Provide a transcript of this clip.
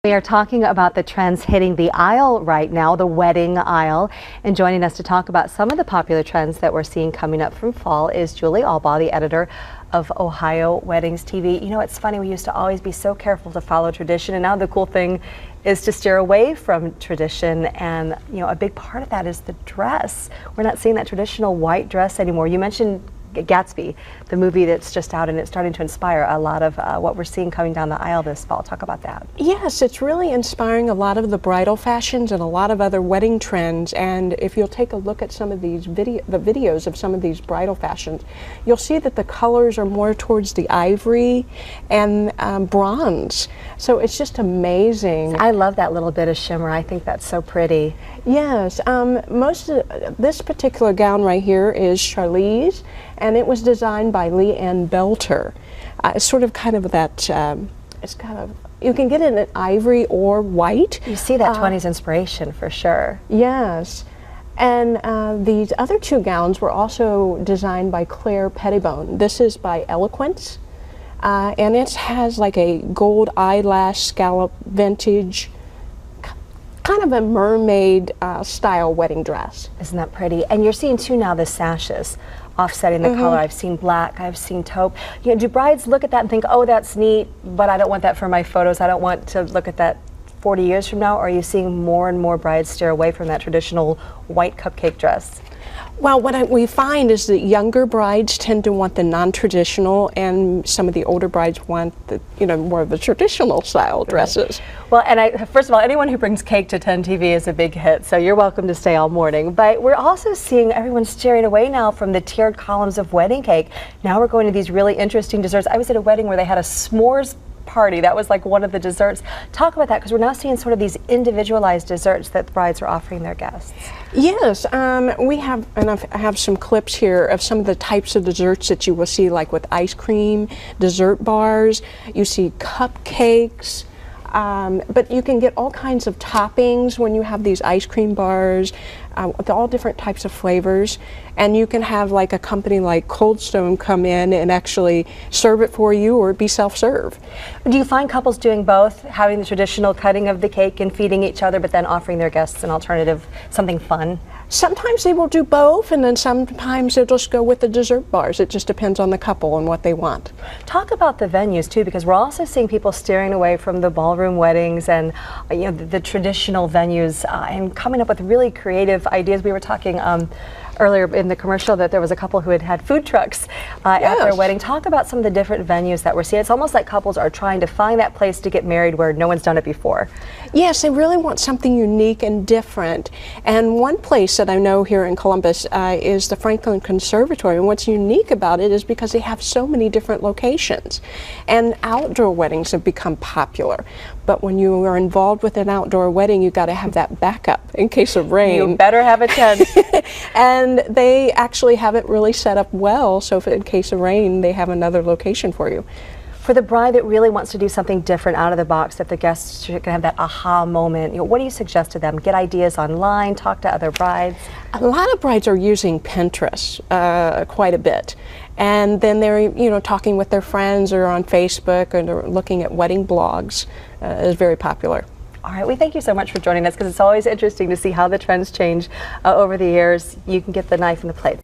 We are talking about the trends hitting the aisle right now, the wedding aisle. And joining us to talk about some of the popular trends that we're seeing coming up from fall is Julie Albaugh, the editor of Ohio Weddings TV. You know, it's funny, we used to always be so careful to follow tradition, and now the cool thing is to steer away from tradition. And, you know, a big part of that is the dress. We're not seeing that traditional white dress anymore. You mentioned Gatsby, the movie that's just out, and it's starting to inspire a lot of what we're seeing coming down the aisle this fall. Talk about that. Yes, it's really inspiring a lot of the bridal fashions and a lot of other wedding trends. And if you'll take a look at some of these videos of some of these bridal fashions, you'll see that the colors are more towards the ivory and bronze. So it's just amazing. I love that little bit of shimmer. I think that's so pretty. Yes, this particular gown right here is Charlize, and it was designed by Leanne Belter. It's sort of kind of that, it's kind of, you can get it in ivory or white. You see that 20s inspiration for sure. Yes. And these other two gowns were also designed by Claire Pettibone. This is by Eloquence, and it has like a gold eyelash scallop vintage, kind of a mermaid style wedding dress. Isn't that pretty? And you're seeing too now the sashes offsetting the color. I've seen black, I've seen taupe. You know, do brides look at that and think, oh, that's neat, but I don't want that for my photos. I don't want to look at that 40 years from now? Or are you seeing more and more brides steer away from that traditional white cupcake dress? Well, what we find is that younger brides tend to want the non-traditional, and some of the older brides want the, you know, more of the traditional style dresses. Well, and first of all, anyone who brings cake to 10 TV is a big hit, so you're welcome to stay all morning. But we're also seeing everyone steering away now from the tiered columns of wedding cake. Now we're going to these really interesting desserts. I was at a wedding where they had a s'mores party. That was like one of the desserts. Talk about that, because we're now seeing sort of these individualized desserts that brides are offering their guests. Yes, we have, and I have some clips here of some of the types of desserts that you will see, like with ice cream, dessert bars. You see cupcakes, but you can get all kinds of toppings when you have these ice cream bars with all different types of flavors. And you can have like a company like Cold Stone come in and actually serve it for you, or be self-serve. Do you find couples doing both, having the traditional cutting of the cake and feeding each other, but then offering their guests an alternative, something fun? Sometimes they will do both, and then sometimes they'll just go with the dessert bars. It just depends on the couple and what they want. Talk about the venues too, because we're also seeing people steering away from the ballroom weddings and you know, the traditional venues and coming up with really creative ideas. We were talking earlier in the commercial that there was a couple who had food trucks at their wedding. Talk about some of the different venues that we're seeing. It's almost like couples are trying to find that place to get married where no one's done it before. Yes, they really want something unique and different. And one place that I know here in Columbus is the Franklin Conservatory. And what's unique about it is because they have so many different locations. And outdoor weddings have become popular. But when you are involved with an outdoor wedding, you got to have that backup in case of rain. You better have a tent. And they actually have it really set up well, so if in case of rain, they have another location for you. For the bride that really wants to do something different out of the box, that the guests can have that aha moment, you know, what do you suggest to them? Get ideas online, talk to other brides? A lot of brides are using Pinterest quite a bit. And then they're, you know, talking with their friends or on Facebook, or they're looking at wedding blogs. Is very popular. All right, we thank you so much for joining us, because it's always interesting to see how the trends change over the years. You can get the knife and the plate.